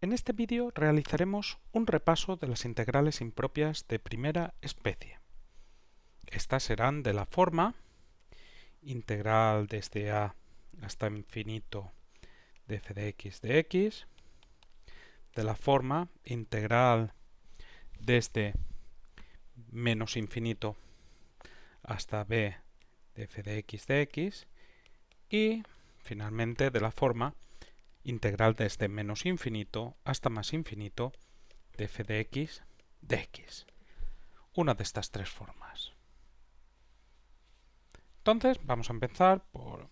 En este vídeo realizaremos un repaso de las integrales impropias de primera especie. Estas serán de la forma integral desde a hasta infinito de f de x, de la forma integral desde menos infinito hasta b de f de x y finalmente de la forma integral desde menos infinito hasta más infinito de f de x. Una de estas tres formas. Entonces vamos a empezar por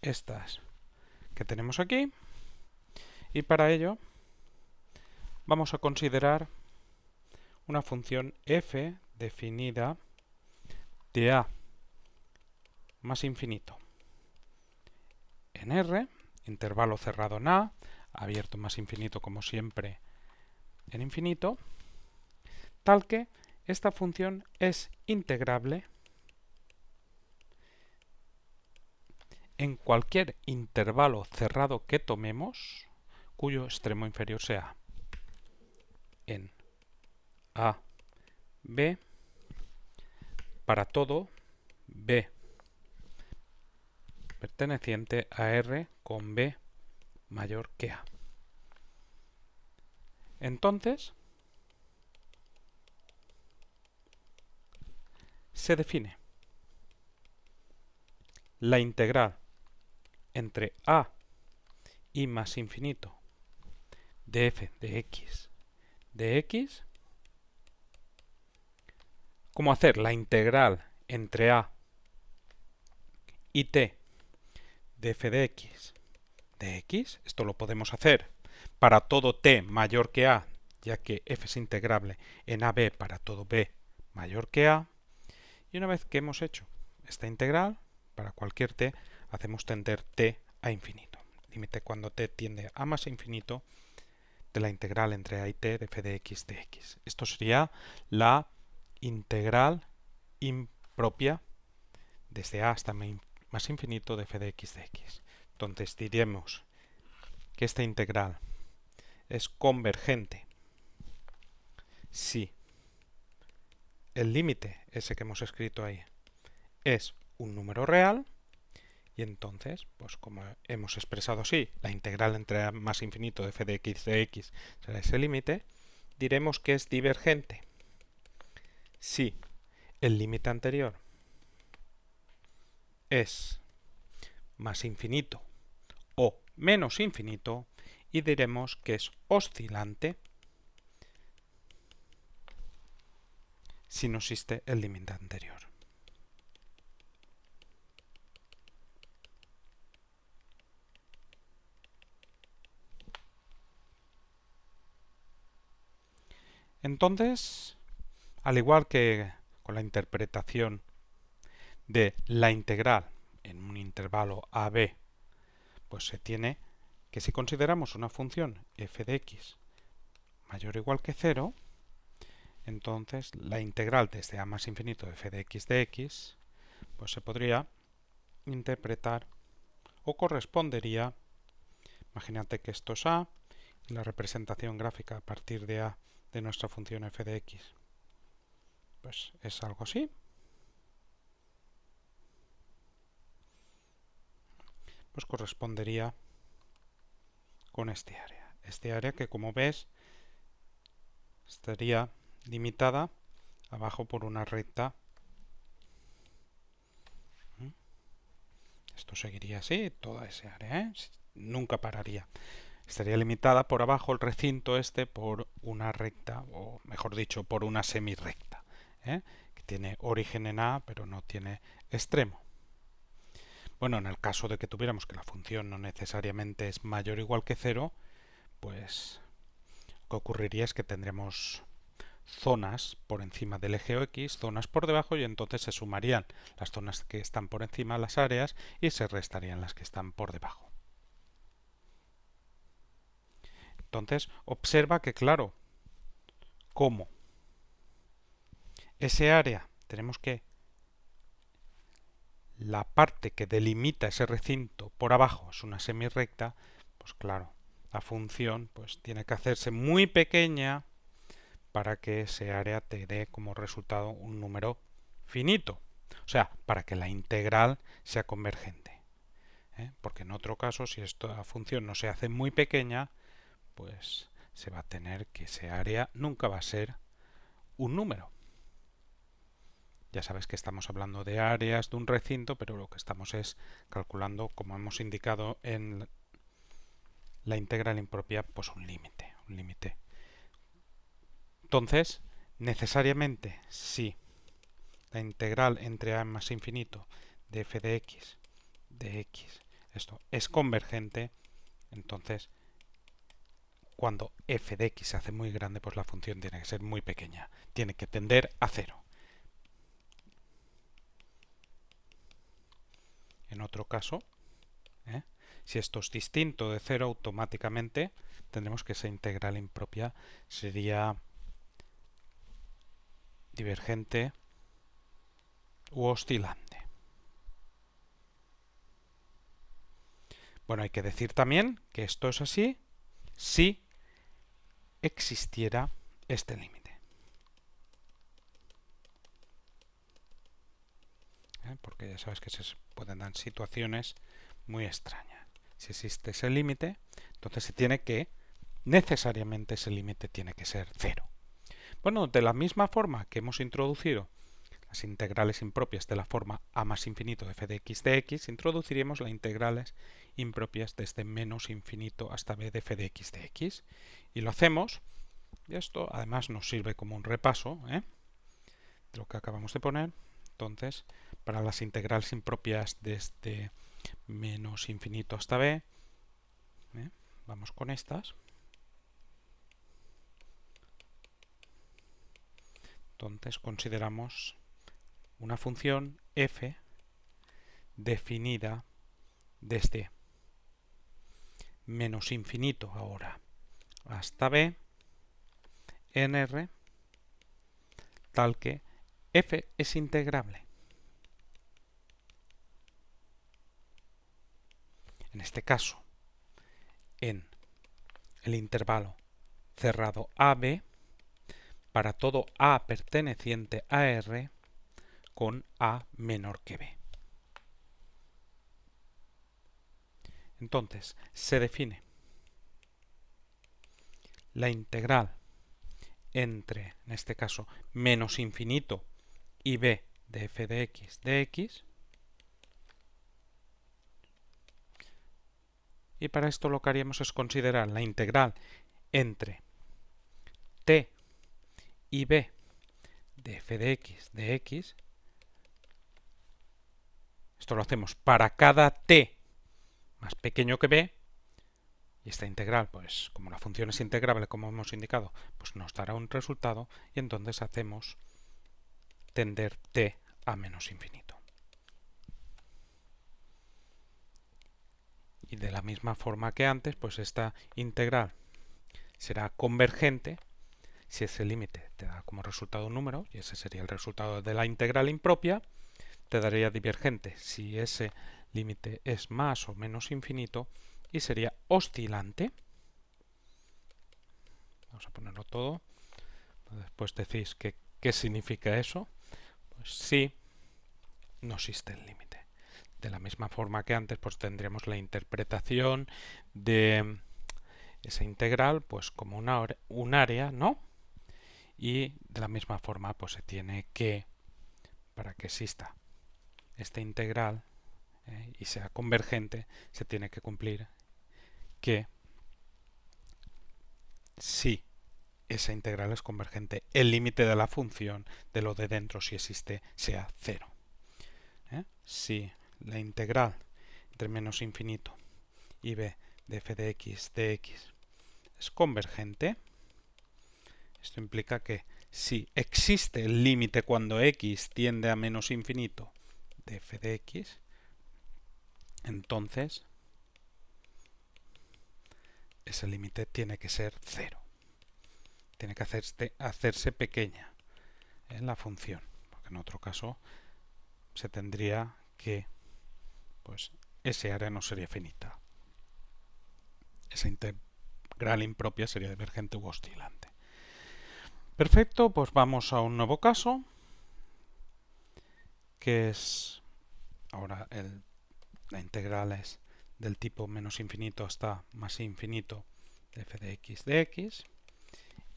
estas que tenemos aquí y para ello vamos a considerar una función f definida de a más infinito en R, intervalo cerrado en a, abierto más infinito como siempre en infinito, tal que esta función es integrable en cualquier intervalo cerrado que tomemos cuyo extremo inferior sea en a, b, para todo b perteneciente a R con b mayor que a. Entonces, se define la integral entre a y más infinito de f de x, como hacer la integral entre a y t de f de x. Esto lo podemos hacer para todo t mayor que a, ya que f es integrable en ab para todo b mayor que a. Y una vez que hemos hecho esta integral, para cualquier t, hacemos tender t a infinito. Límite cuando t tiende a más infinito de la integral entre a y t de f de x. Esto sería la integral impropia desde a hasta más infinito de f de x. Entonces diremos que esta integral es convergente si el límite, ese que hemos escrito ahí, es un número real, y entonces, pues como hemos expresado así, la integral entre a más infinito de f de x será ese límite, diremos que es divergente si el límite anterior es más infinito o menos infinito, y diremos que es oscilante si no existe el límite anterior. Entonces, al igual que con la interpretación de la integral en un intervalo AB, pues se tiene que si consideramos una función f de x mayor o igual que 0, entonces la integral desde a más infinito de f de x, pues se podría interpretar o correspondería, imagínate que esto es a, y la representación gráfica a partir de a de nuestra función f de x, pues es algo así. Pues correspondería con este área. Este área que, como ves, estaría limitada abajo por una recta. Esto seguiría así, toda esa área, ¿eh? Nunca pararía. Estaría limitada por abajo el recinto este por una recta, o mejor dicho, por una semirrecta, que tiene origen en A, pero no tiene extremo. Bueno, en el caso de que tuviéramos que la función no necesariamente es mayor o igual que 0, pues lo que ocurriría es que tendremos zonas por encima del eje X, zonas por debajo, y entonces se sumarían las zonas que están por encima de las áreas y se restarían las que están por debajo. Entonces, observa que, claro, como ese área tenemos que la parte que delimita ese recinto por abajo es una semirrecta, pues claro, la función pues tiene que hacerse muy pequeña para que ese área te dé como resultado un número finito. O sea, para que la integral sea convergente. Porque en otro caso, si esta función no se hace muy pequeña, pues se va a tener que ese área nunca va a ser un número. Ya sabes que estamos hablando de áreas de un recinto, pero lo que estamos es calculando, como hemos indicado en la integral impropia, pues un límite. Entonces, necesariamente, si la integral entre a más infinito de f de x, esto es convergente, entonces cuando f de x se hace muy grande, pues la función tiene que ser muy pequeña, tiene que tender a cero. En otro caso, si esto es distinto de cero, automáticamente tendremos que esa integral impropia sería divergente u oscilante. Bueno, hay que decir también que esto es así si existiera este límite. Porque ya sabes que se pueden dar situaciones muy extrañas. Si existe ese límite, entonces se tiene que, necesariamente ese límite tiene que ser cero. Bueno, de la misma forma que hemos introducido las integrales impropias de la forma a más infinito de f de x, introduciremos las integrales impropias desde menos infinito hasta b de f de x. Y lo hacemos, y esto además nos sirve como un repaso de lo que acabamos de poner. Entonces, para las integrales impropias desde menos infinito hasta b, vamos con estas. Entonces consideramos una función f definida desde menos infinito ahora hasta b en R, tal que f es integrable. En este caso, en el intervalo cerrado AB, para todo A perteneciente a R con A menor que B. Entonces, se define la integral entre, en este caso, menos infinito y b de f de x, y para esto lo que haríamos es considerar la integral entre t y b de f de x. Esto lo hacemos para cada t más pequeño que b, y esta integral, pues como la función es integrable, como hemos indicado, pues nos dará un resultado, y entonces hacemos tender t a menos infinito. Y de la misma forma que antes, pues esta integral será convergente si ese límite te da como resultado un número, y ese sería el resultado de la integral impropia. Te daría divergente si ese límite es más o menos infinito, y sería oscilante. Vamos a ponerlo todo. Después decís qué significa eso. Pues sí, no existe el límite. De la misma forma que antes, pues tendríamos la interpretación de esa integral pues como un área, ¿no? Y de la misma forma, pues se tiene que, para que exista esta integral y sea convergente, se tiene que cumplir que si esa integral es convergente, el límite de la función de lo de dentro, si existe, sea cero. Si la integral entre menos infinito y b de f de x es convergente, esto implica que si existe el límite cuando x tiende a menos infinito de f de x, entonces ese límite tiene que ser cero. Tiene que hacerse pequeña en la función, porque en otro caso se tendría que, pues ese área no sería finita. Esa integral impropia sería divergente u oscilante. Perfecto, pues vamos a un nuevo caso, que es, ahora la integral es del tipo menos infinito hasta más infinito de f de x,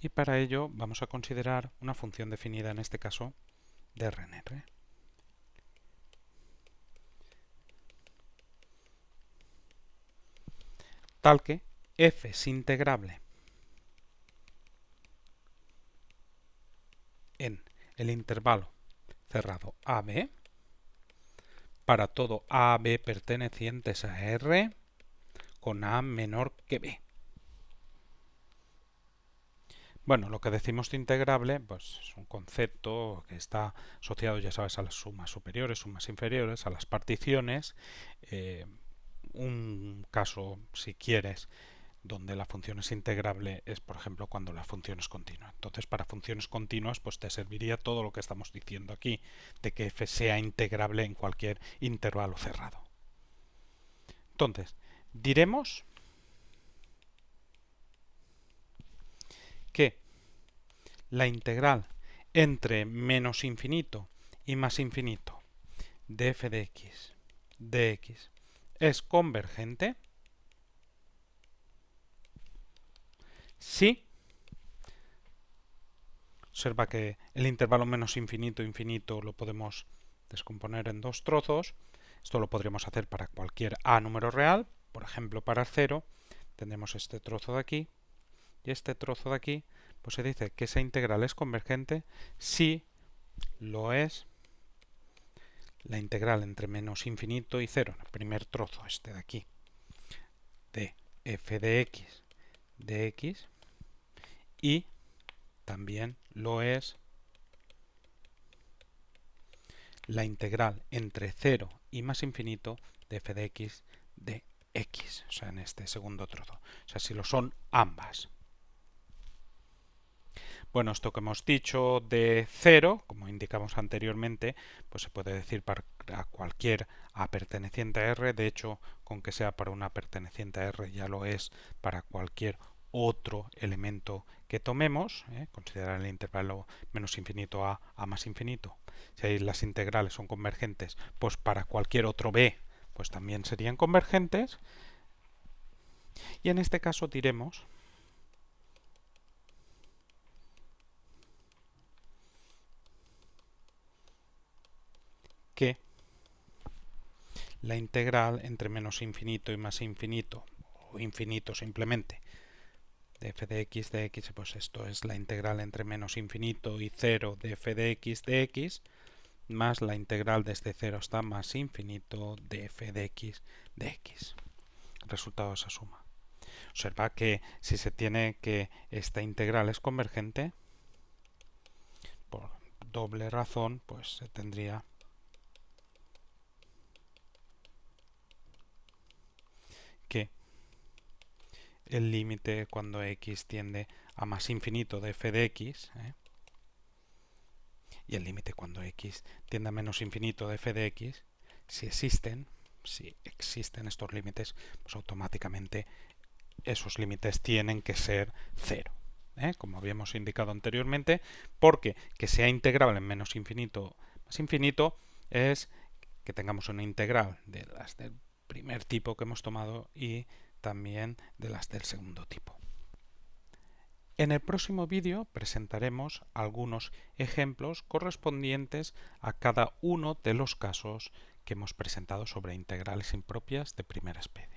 y para ello vamos a considerar una función definida, en este caso, de R en R. Tal que f es integrable en el intervalo cerrado AB para todo AB pertenecientes a R con A menor que B. Bueno, lo que decimos de integrable pues es un concepto que está asociado, ya sabes, a las sumas superiores, sumas inferiores, a las particiones. Un caso, si quieres, donde la función es integrable es, por ejemplo, cuando la función es continua. Entonces, para funciones continuas, pues te serviría todo lo que estamos diciendo aquí, de que f sea integrable en cualquier intervalo cerrado. Entonces, diremos que la integral entre menos infinito y más infinito de f de x es convergente si, observa que el intervalo menos infinito infinito lo podemos descomponer en dos trozos. Esto lo podríamos hacer para cualquier a número real, por ejemplo para el 0, tendremos este trozo de aquí, y este trozo de aquí, pues se dice que esa integral es convergente si lo es la integral entre menos infinito y 0, el primer trozo, este de aquí, de f de x, y también lo es la integral entre 0 y más infinito de f de x, o sea, en este segundo trozo. O sea, si lo son ambas. Bueno, esto que hemos dicho de 0, como indicamos anteriormente, pues se puede decir para cualquier A perteneciente a R. De hecho, con que sea para una perteneciente a R ya lo es para cualquier otro elemento que tomemos. Considerar el intervalo menos infinito a más infinito. Si ahí las integrales son convergentes, pues para cualquier otro B pues también serían convergentes. Y en este caso diremos que la integral entre menos infinito y más infinito, o infinito simplemente, de f de x, pues esto es la integral entre menos infinito y 0 de f de x, más la integral desde 0 hasta más infinito de f de x. El resultado de esa suma. Observa que si se tiene que esta integral es convergente, por doble razón, pues se tendría que el límite cuando x tiende a más infinito de f de x, y el límite cuando x tiende a menos infinito de f de x, si existen estos límites, pues automáticamente esos límites tienen que ser 0. Como habíamos indicado anteriormente, porque que sea integrable en menos infinito más infinito es que tengamos una integral de las del primer tipo que hemos tomado y también de las del segundo tipo. En el próximo vídeo presentaremos algunos ejemplos correspondientes a cada uno de los casos que hemos presentado sobre integrales impropias de primera especie.